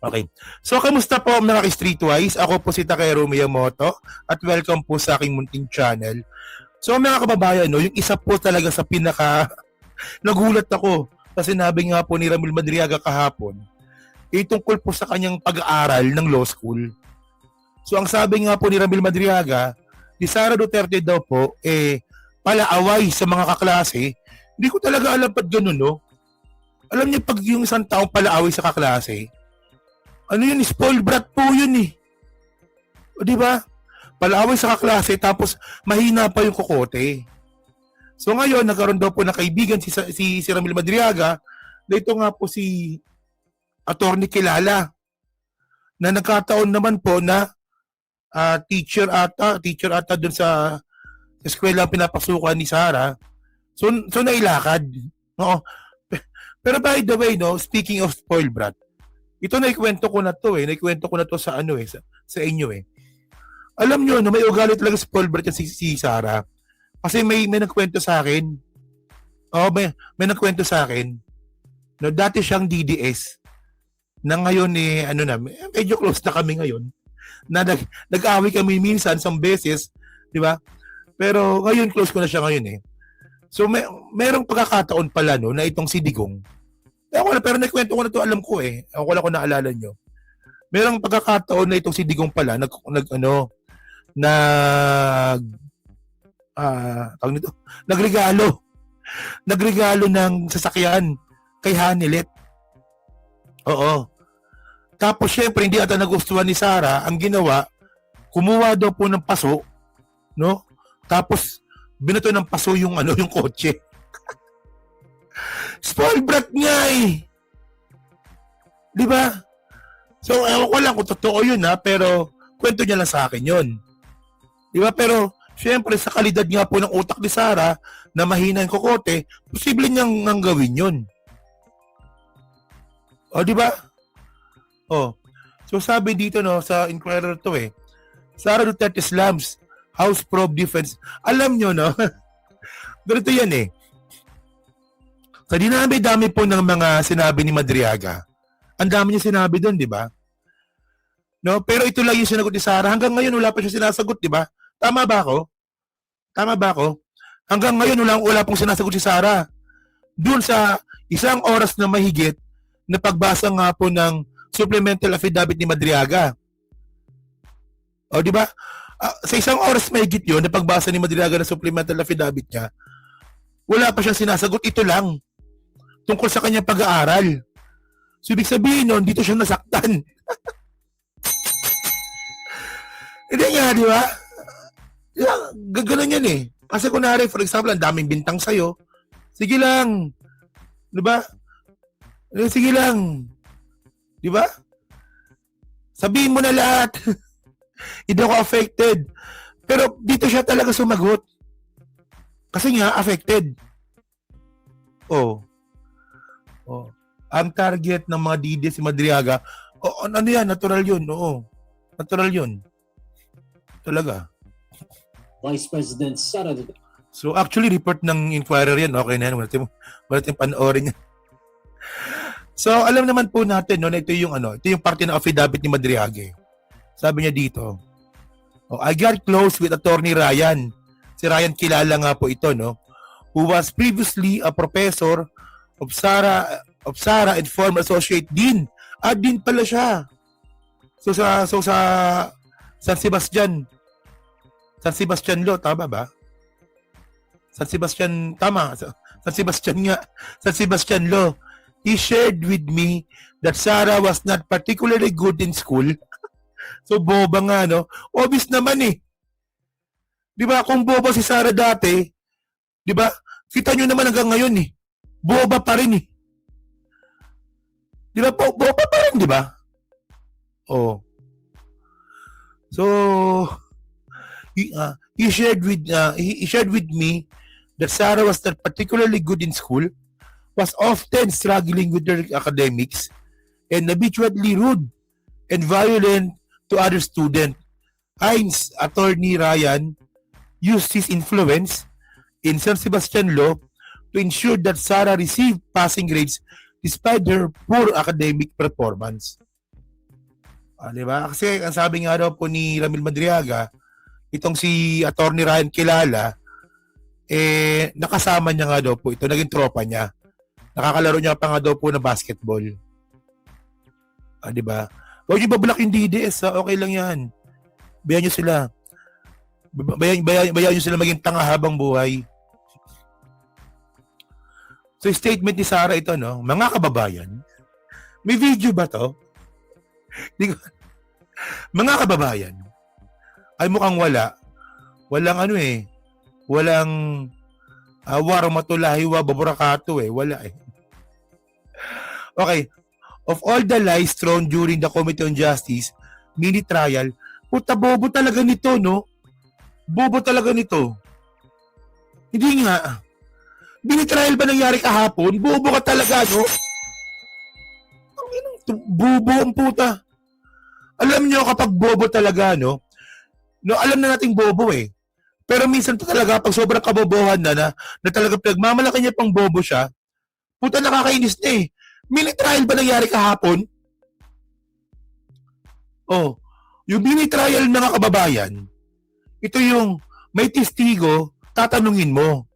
Okay. So, kamusta po mga ka-Streetwise? Ako po si Takeru Miyamoto at welcome po sa aking munting channel. So, mga kababayan, no, yung isa po talaga sa pinaka nagulat ako kasi sinabi nga po ni Ramil Madriaga kahapon, tungkol po sa kanyang pag-aaral ng law school. So, ang sabi nga po ni Ramil Madriaga, si Sara Duterte daw po, palaaway sa mga kaklase. Hindi ko talaga alam ba't ganun, no? Alam niyo, pag yung isang taong palaaway sa kaklase, ano yun, spoiled brat po yun eh. O di ba? Palaaway sa kaklase tapos mahina pa yung kokote. So ngayon, nagkaroon daw po na kaibigan si Ramil Madriaga na ito nga po si Attorney Kilala na nagkataon naman po na teacher ata dun sa eskwela pinapasukan ni Sara. So nailakad. Oo. Pero by the way, no, speaking of spoiled brat, ito naikwento ko na to sa sa inyo eh. Alam nyo, no, may ugali talaga spoiled brat yan si Sara. Kasi may nagkwento sa akin. May nagkwento sa akin. No, dati siyang DDS. Na ngayon medyo close na kami ngayon. Na nag-away kami minsan, some beses, di ba? Pero ngayon close ko na siya ngayon eh. So merong pagkakataon pala no na itong si Digong. Pero nagkwento ko na to, alam ko eh. Ako lang kung naalala nyo. Merong pagkakataon na itong si Digong pala nagregalo. Nagregalo ng sasakyan kay Hanilet. Oo. Tapos syempre hindi ata nagustuhan ni Sara, ang ginawa, kumuha daw po ng paso, no? Tapos binato ng paso yung kotse. Spoiled brat niya eh. Di ba? So, ewan ko lang kung totoo yun pero kwento niya lang sa akin yun. Di ba? Pero, syempre, sa kalidad nga po ng utak ni Sara na mahina yung kokote, posible niyang gawin yun. O, di ba? O. So, sabi dito, no, sa Inquirer to Sara Duterte slams House Probe Defense. Alam nyo, no? Ganito yan eh. Sa dinami-dami po ng mga sinabi ni Madriaga, ang dami niya sinabi doon, di ba? No, pero ito lang yung sinagot ni Sara. Hanggang ngayon wala pa siya sinasagot, di ba? Tama ba ako? Hanggang ngayon wala pong sinasagot si Sara. Doon sa isang oras na mahigit na pagbasa nga po ng supplemental affidavit ni Madriaga. O, di ba? Sa isang oras mahigit yun na pagbasa ni Madriaga ng supplemental affidavit niya, wala pa siyang sinasagot. Ito lang. Tungkol sa kanyang pag-aaral. So, ibig sabihin nun, dito siya nasaktan. Hindi nga, di ba? Gaganon yan eh. Kasi kunwari, for example, ang daming bintang sa'yo. Sige lang. Di ba? Sige lang. Di ba? Sabihin mo na lahat. Hindi ako affected. Pero dito siya talaga sumagot. Kasi nga, affected. Oh. Ang target ng mga DD si Madriaga, ano yan? Natural yun. Oo. Natural yun. Talaga. Vice President Sara Duterte. So actually, report ng Inquirer yan. Okay na yan. Wala tayong panoorin yan. So alam naman po natin, no, na ito yung parte ng affidavit ni Madriaga. Sabi niya dito, I got close with Attorney Ryan. Si Ryan kilala nga po ito, no? Who was previously a professor of Sara and former associate dean. Dean pala siya. So sa San Sebastian Law, tama ba? San Sebastian Law. He shared with me that Sara was not particularly good in school. So boba nga, no? Obvious naman eh. Di ba, kung boba si Sara dati, di ba, kita nyo naman hanggang ngayon eh. Boba pa rin eh. Di ba, boba pa rin, di ba? Oh. So, he shared with me that Sara was not particularly good in school, was often struggling with her academics, and habitually rude and violent to other students. Hence, Attorney Ryan used his influence in San Sebastian Law to ensure that Sara received passing grades despite her poor academic performance. Di ba? Kasi ang sabi nga daw po ni Ramil Madriaga, itong si Attorney Ryan Kilala, nakasama niya nga daw po ito, naging tropa niya. Nakakalaro niya pa nga daw po na basketball. Di ba? Huwag niyo bablock yung DDS, okay lang yan. Bayan niyo sila. Bayan niyo sila maging tanga habang buhay. So, statement ni Sara ito, no? Mga kababayan, may video ba to? Mga kababayan, ay mukhang wala. Walang walang waramatulahiwa baburakato wala Okay, of all the lies thrown during the Committee on Justice mini trial, puta bobo talaga nito, no? Bobo talaga nito. Hindi nga. Mini trial ba nangyari kahapon? Bobo ka talaga, no? Bobo ang puta. Alam nyo kapag bobo talaga, no, alam na nating bobo Pero minsan to talaga, pag sobrang kabobohan na talaga pinagmamalaki niya pang bobo siya, puta nakakainis na Mini trial ba nangyari kahapon? Yung mini trial ng mga kababayan, ito yung may testigo, tatanungin mo.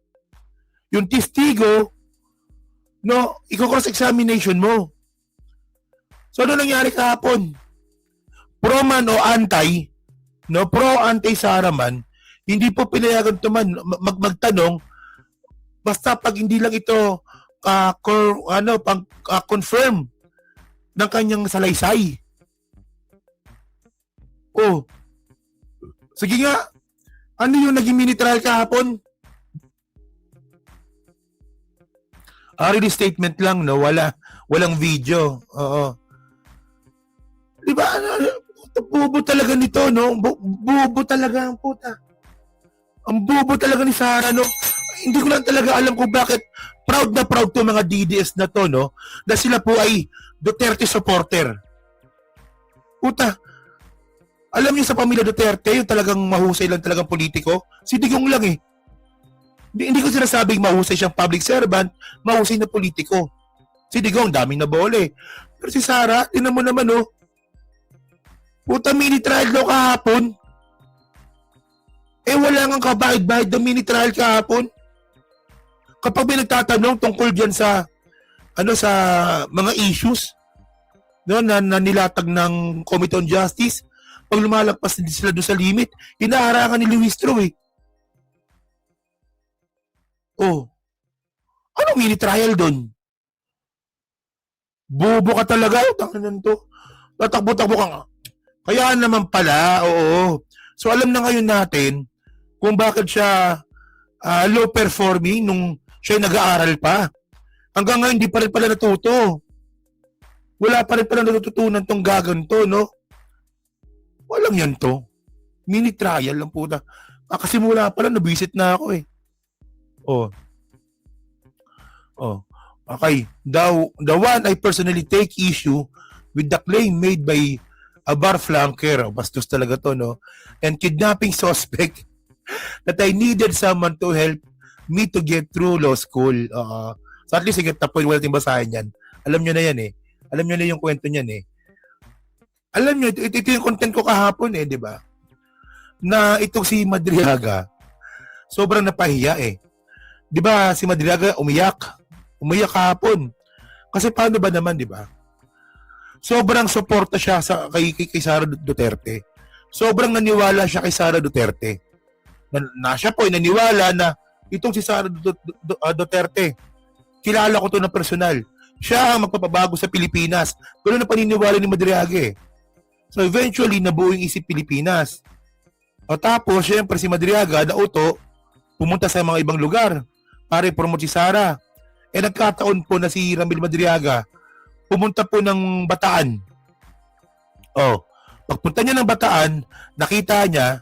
Yung testigo, no, i-cross-examination mo. So ano nangyari kahapon? Pro man o anti, no, pro-anti Sara man, hindi po pinayagan tuman magtanong basta pag hindi lang ito confirm ng kanyang salaysay. Sige nga, ano yung naging mini trial kahapon? Really statement lang, no, walang video. Oo. Di ba? Bobo talaga nito, no? Bobo talaga ang puta. Ang bobo talaga ni Sara, no? Hindi ko lang talaga alam kung bakit proud na proud to mga DDS na to, no? Na sila po ay Duterte supporter. Puta. Alam niyo sa pamilya Duterte, yung talagang mahusay lang talagang politiko, si Digong lang Hindi ko sinasabing mahusay siyang public servant, mahusay na politiko. Si Digong, daming nabole. Pero si Sara, tinan mo naman, no? Puta, mini trial daw kahapon. Wala nga kabahid-bahid na mini trial kahapon. Kapag may nagtatanong tungkol dyan sa sa mga issues, no, na nilatag ng Committee on Justice, pag lumalagpas din sila doon sa limit, hinaharangan ni Luistro Ano mini trial doon? Bobo ka talaga. Tangan to. Tatakbo-takbo ka nga. Kaya naman pala, oo. So alam na ngayon natin kung bakit siya low performing nung siya nag-aaral pa. Hanggang ngayon hindi pa rin pala natuto. Wala pa rin pala natututunan tong gaganto, no? Walang yan to. Mini trial lang puta. Kasimula pa lang, nabisit na ako Okay. The one I personally take issue with the claim made by a bar flanker, bastos talaga to, no? And kidnapping suspect that I needed someone to help me to get through law school. So at least, sige, tapoy, wala tayong basahin yan. Alam nyo na yan Alam nyo na yung kwento niyan Alam nyo, ito yung content ko kahapon di ba? Na itong si Madriaga, sobrang napahiya Di ba si Madriaga umiyak kahapon. Kasi paano ba naman, di ba? Sobrang suporta siya kay Sara Duterte. Sobrang naniwala siya kay Sara Duterte. Siya po ay naniwala na itong si Sara Duterte, kilala ko to na personal. Siya ang magpapabago sa Pilipinas. Pero na paniniwala ni Madriaga So eventually, nabuo yung isip Pilipinas. Tapos, syempre si Madriaga, nauto, pumunta sa mga ibang lugar para i-promote si Sara. Nagkataon po na si Ramil Madriaga pumunta po ng Bataan. Pagpunta niya ng Bataan, nakita niya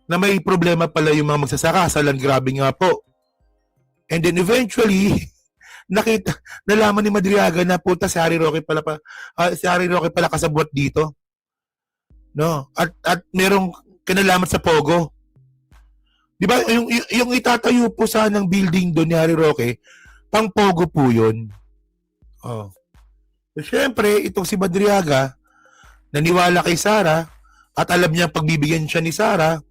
na may problema pala yung mga magsasaka sa land grabbing nga po. And then eventually, nalaman ni Madriaga na punta si Harry Roque pala kasabwat dito. No? At merong kinalaman sa Pogo. Di ba? Yung itatayo po sanang building doon ni Harry Roque, pang Pogo po yun. So, syempre, itong si Madriaga, naniwala kay Sara at alam niya pagbibigyan siya ni Sara,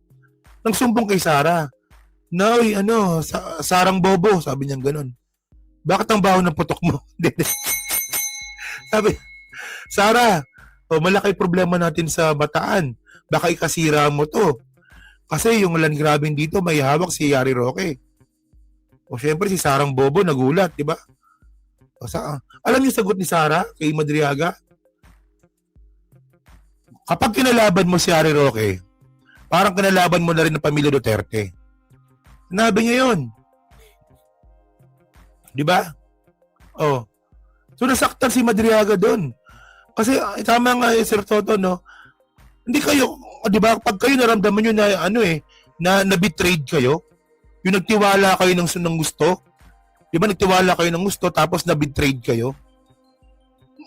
nang sumbong kay Sara. Na, "Uy, Sarang bobo," sabi niya gano'n. "Bakit ang baho ng putok mo?" Sabi, "Sara, malaki problema natin sa Bataan. Baka ikasira mo to. Kasi yung land grabbing dito may hawak si Yari Roque." O syempre si Sarang bobo nagulat, di ba? Alam niyo sagot ni Sara kay Madriaga? Kapag kinalaban mo si Yari Roque, parang kinalaban mo na rin ang pamilya Duterte. Sinabi niya yun. Di ba? Oh. So nasaktan si Madriaga doon. Kasi tama nga Sir Toto, no? Hindi kayo, di ba, pag kayo naramdaman nyo na na betrayed kayo, yung nagtiwala kayo ng gusto, di ba nagtiwala kayo ng gusto tapos na betrayed kayo,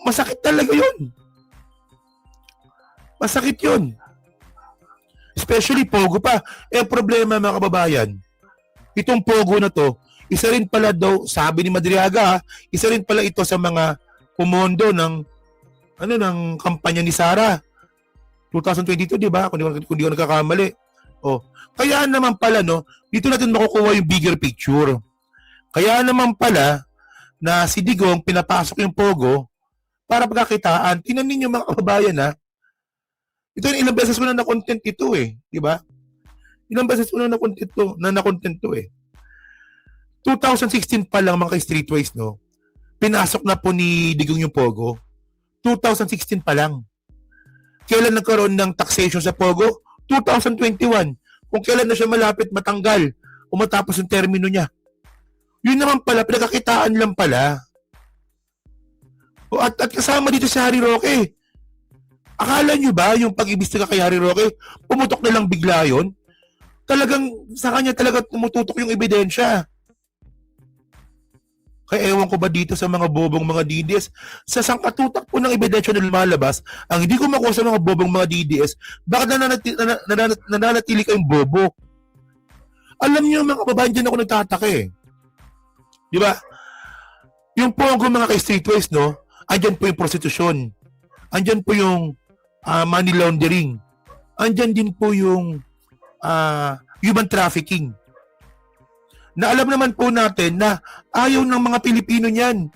masakit talaga yun. Masakit yun. Especially Pogo pa. Problema mga kababayan, itong Pogo na to, isa rin pala daw, sabi ni Madriaga, isa rin pala ito sa mga pumondo ng kampanya ni Sara. 2022, di ba? Kung di ko nagkakamali. Kaya naman pala, no, dito natin makukuha yung bigger picture. Kaya naman pala, na si Digong pinapasok yung Pogo para pagkakitaan. Tingnan ninyo mga kababayan, ha? Ito yung ilang beses ko na na-content ito, di ba? Ilang beses ko na na-content to, 2016 pa lang mga ka-streetwise, no? Pinasok na po ni Digong yung Pogo. 2016 pa lang. Kailan nagkaroon ng taxation sa Pogo? 2021. Kung kailan na siya malapit matanggal o matapos yung termino niya. Yun naman pala, pinakakitaan lang pala. At kasama dito si Harry Roque. Akala nyo ba yung pag-ibistika kay Harry Roque, pumutok na lang bigla yun? Talagang sa kanya talaga tumututok yung ebidensya. Kaya ewan ko ba dito sa mga bobong mga DDS, sa sangkatutak po ng ebidensya na lumalabas, ang hindi ko makuha sa mga bobong mga DDS, bakit nananatili kayong bobo? Alam niyo mga kababayan, dyan ako nagtataka Di ba? Yung Pogo mga ka-streetwise, no? Andyan po yung prostitution. Andyan po yung money laundering. Andyan din po yung human trafficking. Na alam naman po natin na ayaw ng mga Pilipino niyan.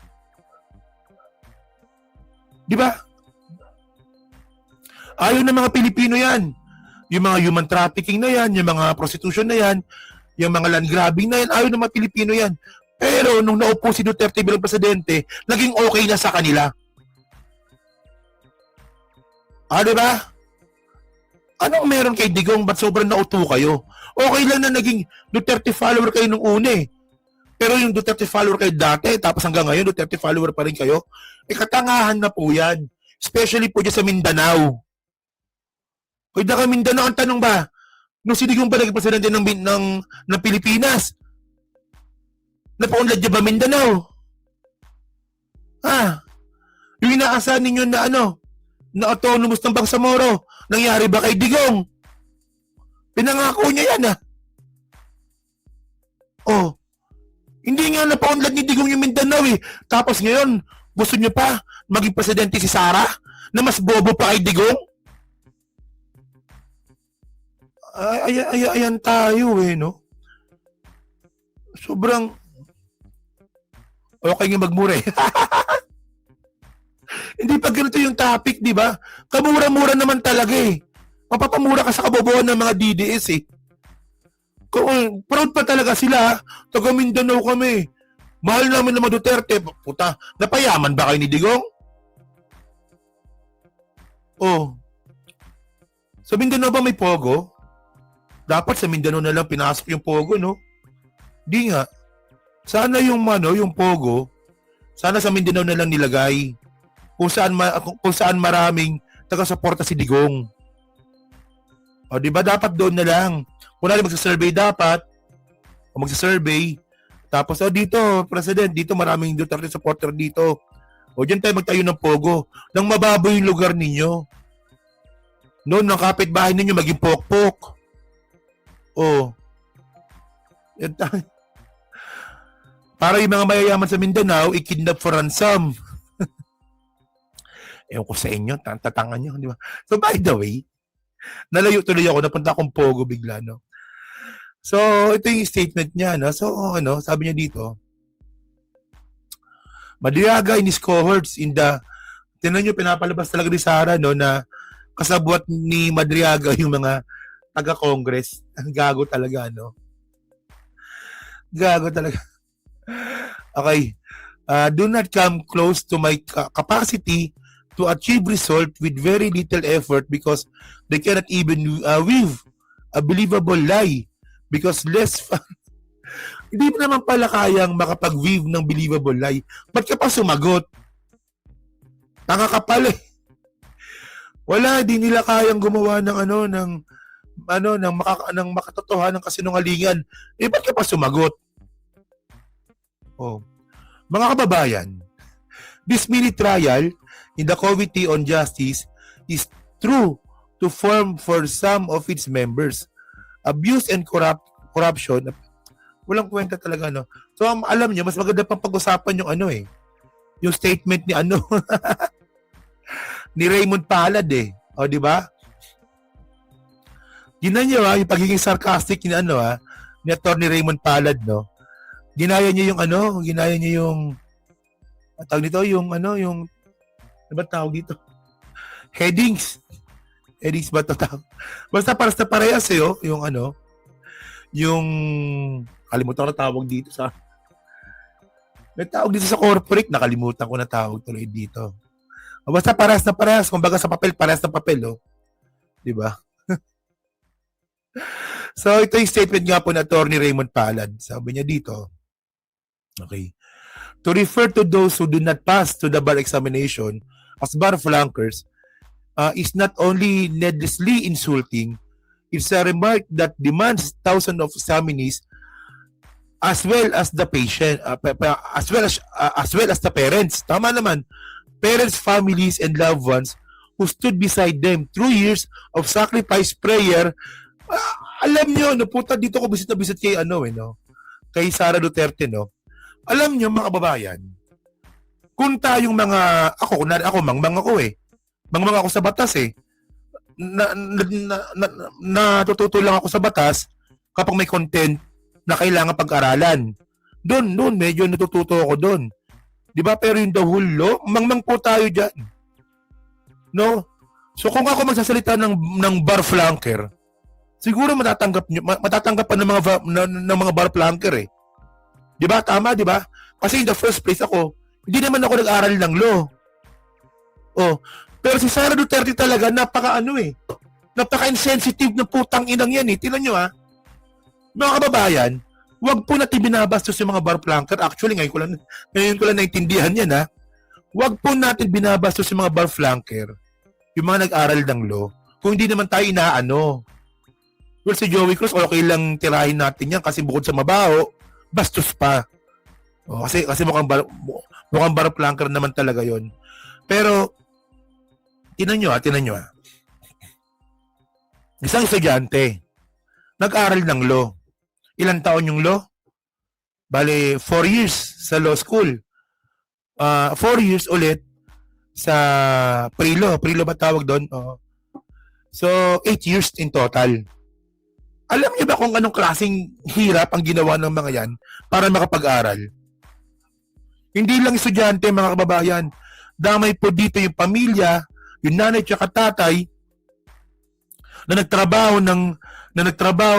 Di ba? Ayaw ng mga Pilipino yan. Yung mga human trafficking na yan, yung mga prostitution na yan, yung mga land grabbing na yan, ayaw ng mga Pilipino yan. Pero nung naupo si Duterte bilang presidente, naging okay na sa kanila. Di ba? Anong meron kay Digong? Ba't sobrang nauto kayo? Okay lang na naging Duterte follower kayo nung una Pero yung Duterte follower kayo dati, tapos hanggang ngayon, Duterte follower pa rin kayo, katangahan na po yan. Especially po dyan sa Mindanao. Kaya ka Mindanao, ang tanong ba, nung si Digong ba naging presidente ng Pilipinas, napaunlad niya ba Mindanao? Yung inaasahan ninyo na na autonomous ng Bangsamoro, nangyari ba kay Digong? Pinangako niya yan Hindi nga napaunlad ni Digong yung Mindanao Tapos ngayon, gusto niyo pa maging presidente si Sara na mas bobo pa kay Digong? Ayan tayo no? Sobrang okay nga magmura Hindi pa ganito yung topic, di ba? Kamura-mura naman talaga Mapapamura ka sa kabobohan ng mga DDS Kung proud pa talaga sila, taga Mindanao kami. Mahal namin ng mga Duterte. Puta, napayaman ba kayo ni Digong? Sa Mindanao ba may Pogo? Dapat sa Mindanao na lang pinasok yung Pogo, no? Di nga. Sana yung Pogo, sana sa Mindanao na lang nilagay. Kung saan maraming taga-suporta si Digong. Di ba dapat doon na lang? Kung natin magsa-survey dapat, tapos dito, President, dito maraming Duterte supporter dito. Diyan tayo magtayo ng Pogo. Nang mababoy yung lugar ninyo. Noon, ng kapitbahay ninyo maging pokpok. Para yung mga mayayaman sa Mindanao, i-kidnap for ransom. Ewan ko sa inyo, tatangan nyo, di ba? So, by the way, nalayo tuloy ako, napunta akong Pogo bigla, no? So, ito yung statement niya, no? So, sabi niya dito, Madriaga in his cohorts in the, tinan nyo, pinapalabas talaga ni Sara, no, na kasabwat ni Madriaga yung mga taga-Congress. Ang gago talaga, no? Gago talaga. Okay. Do not come close to my capacity to achieve result with very little effort because they cannot even weave a believable lie because hindi mo naman pala kayang makapag-weave ng believable lie. Ba't ka pa sumagot? Tanga ka pala eh. Wala, di nila kayang gumawa ng ng makatotohanan ng kasinungalingan. Eh, ba't ka pa sumagot? Oh. Mga kababayan, this mini trial in the Committee on Justice is true to form for some of its members. Abuse and corruption, walang kwenta talaga, no? So, alam niyo, mas maganda pang pag-usapan yung yung statement ni ni Raymond Palad eh. O, di ba? Ginan niyo yung pagiging sarcastic ni ni Atty. Raymond Palad, no? Ginaya niya yung tawag dito, yung ano ba tawag dito? Headings ba ito tawag? Basta parehas eh, yung yung kalimutan ko na tawag dito sa may tawag dito sa corporate, nakalimutan ko na tawag tuloy dito. Basta parehas, kumbaga sa papel, parehas ng papel, di ba? So, ito yung statement nga po na Atty. Raymond Palad. Sabi niya dito, okay, to refer to those who do not pass to the bar examination as bar flunkers is not only needlessly insulting, it's a remark that demands thousands of examinees as well as the patient, as well as the parents. Tama naman. Parents, families, and loved ones who stood beside them through years of sacrifice, prayer. Alam nyo, puta dito ko bisit kay kay Sara Duterte, no? Alam nyo, mga kababayan, kung tayong ako mangmang ako sa batas eh. Natututo lang ako sa batas kapag may content na kailangan pag-aralan. Doon, medyo natututo ako doon. Di ba? Pero yung the whole law, mangmang po tayo dyan. No? So kung ako magsasalita ng bar flanker, siguro matatanggap pa ng mga bar flanker eh. Di ba? Tama, di ba? Kasi in the first place ako, hindi naman ako nag-aral ng law. Oh, pero si Sara Duterte talaga napaka-insensitive ng putang inang yan eh. Tingnan nyo mga kababayan, wag po natin binabastos yung mga bar flanker. Actually, ngayon ko lang naintindihan yan Wag po natin binabastos yung mga bar flanker, yung mga nag-aral ng law, kung hindi naman tayo inaano. Well, si Joey Cruz, okay lang tirahin natin yan kasi bukod sa mabaho, bastos pa. Oh, kasi mukhang bar flanker naman talaga yon. Pero, tinan nyo. Isang estudyante, nag-aral ng law. Ilang taon yung law? Bale, 4 years sa law school. 4 years ulit sa pre-law. Pre-law ba tawag doon? So, 8 years in total. Alam niyo ba kung anong klaseng hirap ang ginawa ng mga yan para makapag-aral? Hindi lang estudyante, mga kababayan. Damay po dito yung pamilya, yung nanay at tatay na nagtrabaho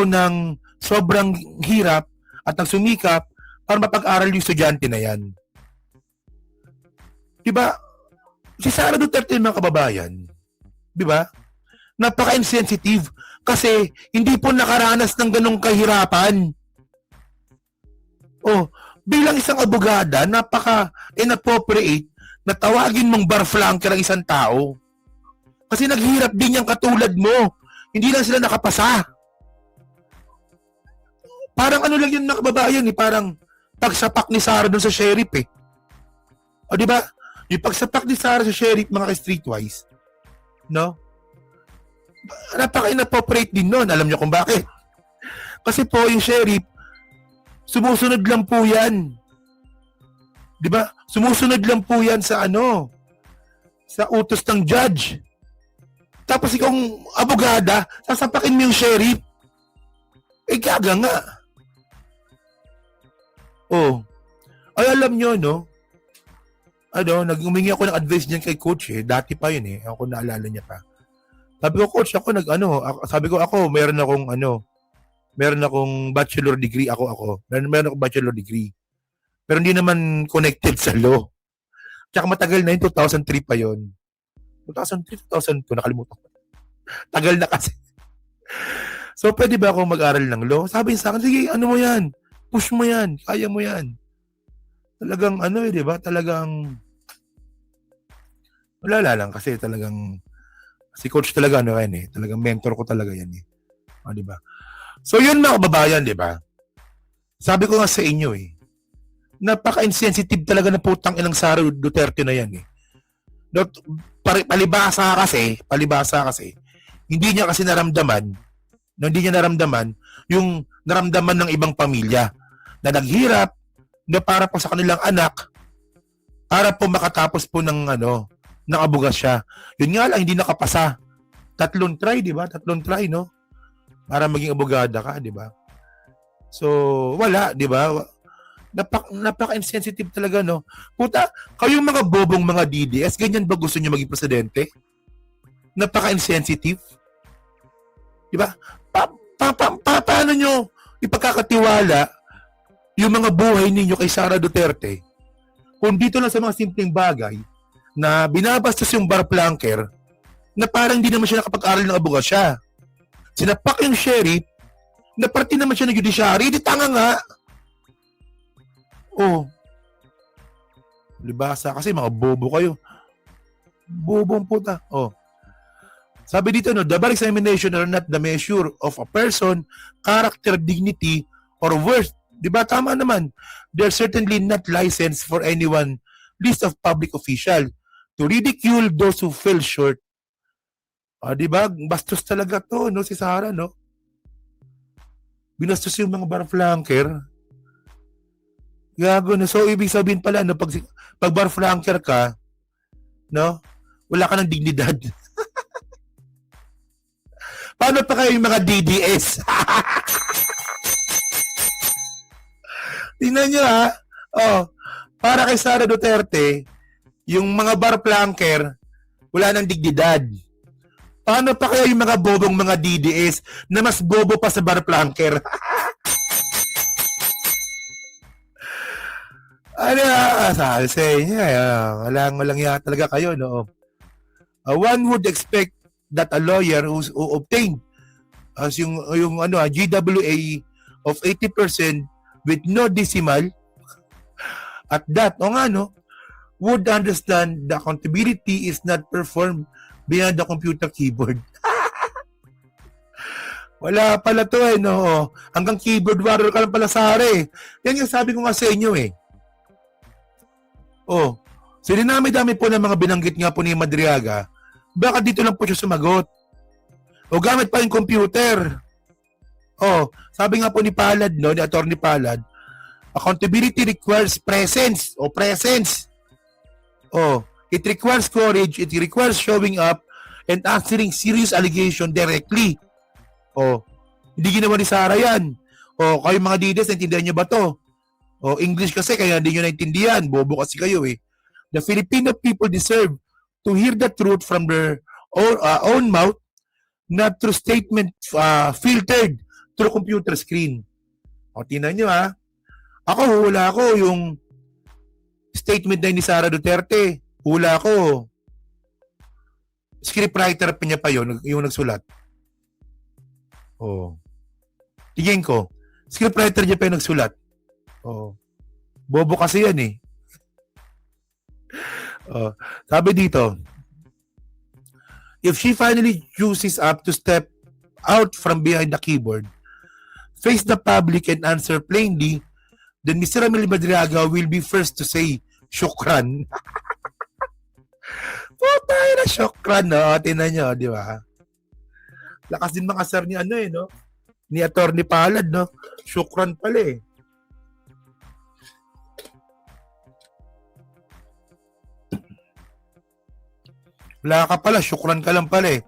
ng sobrang hirap at nagsumikap para mapag-aral yung estudyante na yan. Diba? Si Sara Duterte, mga kababayan, diba? Napaka-insensitive kasi hindi po nakaranas ng ganong kahirapan. Bilang isang abogada, napaka-inappropriate na tawagin mong bar flanker ang isang tao. Kasi naghirap din yung katulad mo. Hindi lang sila nakapasa. Parang lang yun mga kababayan parang pagsapak ni Sara doon sa sheriff eh. O diba? Yung pagsapak ni Sara sa sheriff, mga ka-streetwise, no? Napaka-inappropriate din nun. Alam niyo kung bakit? Kasi po yung sheriff, sumusunod lang po yan. Diba? Sumusunod lang po yan sa sa utos ng judge. Tapos ikaw abogada, sasapakin mo yung sheriff. Eh, gaga nga. Oh. Ay, alam nyo, no? Nag-umingi ako ng advice niyan kay coach eh. Dati pa yun eh. Ako naalala niya pa. Sabi ko, coach, meron akong bachelor degree Meron akong bachelor degree. Pero hindi naman connected sa law. Tsaka matagal na yun, 2003 pa yun. 2003, 2002, nakalimutan ko. Tagal na kasi. So, pwede ba akong mag-aral ng law? Sabi niya sa akin, sige, ano mo yan? Push mo yan. Kaya mo yan. Talagang, di ba? Talagang, wala lang kasi talagang, si coach talaga, talagang mentor ko talaga yan eh. Di ba? So, yun mga kababayan, di ba? Sabi ko nga sa inyo eh, napaka-insensitive talaga na putang inang Sara Duterte na yan eh. Palibasa kasi, hindi niya naramdaman yung naramdaman ng ibang pamilya na naghirap na para po sa kanilang anak para po makatapos po ng abogasya. Yun nga lang, hindi nakapasa. 3 try, di ba? 3 try, no? Para maging abogada ka, di ba? So, wala, di ba? Napaka-insensitive talaga, no? Puta, kayong mga bobong mga DDS, ganyan ba gusto niyo maging presidente? Napaka-insensitive? Di ba? Paano nyo ipagkakatiwala yung mga buhay ninyo kay Sara Duterte kung dito lang sa mga simpleng bagay na binabastos yung bar planker na parang hindi naman siya nakapag-aral ng abogasya. Sinapak yung sheriff na parte naman siya ng judiciary, di tanga nga. Oh. Libasa kasi mga bobo kayo. Bobong puta. Oh. Sabi dito, the bar examination are not the measure of a person, character, dignity, or worth. Diba? Tama naman. They're certainly not licensed for anyone, least of public official, to ridicule those who fell short. Diba? Bastos talaga to, no? Si Sara, no? Binastos yung mga bar flanker. Gago, no? So, ibig sabihin pala, no? Pag bar flanker ka, no? Wala ka ng dignidad. Paano pa kayo yung mga DDS? Tingnan nyo ha. Para kay Sara Duterte, yung mga bar flanker, wala nang dignidad. Paano pa kayo yung mga bobong mga DDS na mas bobo pa sa bar flanker? Sabi sa inyo, walang yan talaga kayo, no? One would expect that a lawyer who obtained as yung GWA of 80% with no decimal at that would understand the accountability is not performed beyond the computer keyboard. Wala pala to no. Hanggang keyboard warrior ka lang pala, Sara eh. Yan yung sabi ko nga sa inyo eh. Sininami-dami po ng mga binanggit nga po ni Madriaga. Baka dito lang po siya sumagot. O gamit pa yung computer. Sabi nga po ni Palad, no, ni Atty. Palad, accountability requires presence. It requires courage, it requires showing up and answering serious allegation directly. Hindi ginawa ni Sara yan. Kayo mga DDS, naintindihan nyo ba to? English kasi, kaya hindi nyo naintindihan. Bobo kasi kayo eh. The Filipino people deserve to hear the truth from their own mouth, not through statement filtered through computer screen. Tingnan nyo ha. Hula ko yung statement na ni Sara Duterte. Hula ko. Scriptwriter pa niya pa yun, yung nagsulat. Tingin ko. Scriptwriter niya pa yung nagsulat. Bobo kasi yan eh. Sabi dito, if she finally chooses up to step out from behind the keyboard, face the public and answer plainly, then Mr. Ramil Madriaga will be first to say, Shukran. Tayo na Shukran, no? Tinan nyo, di ba? Lakas din mga sir ni no? Ni Atty. Palad, no? Shukran pala eh. Wala ka pala, syukran ka lang pala eh.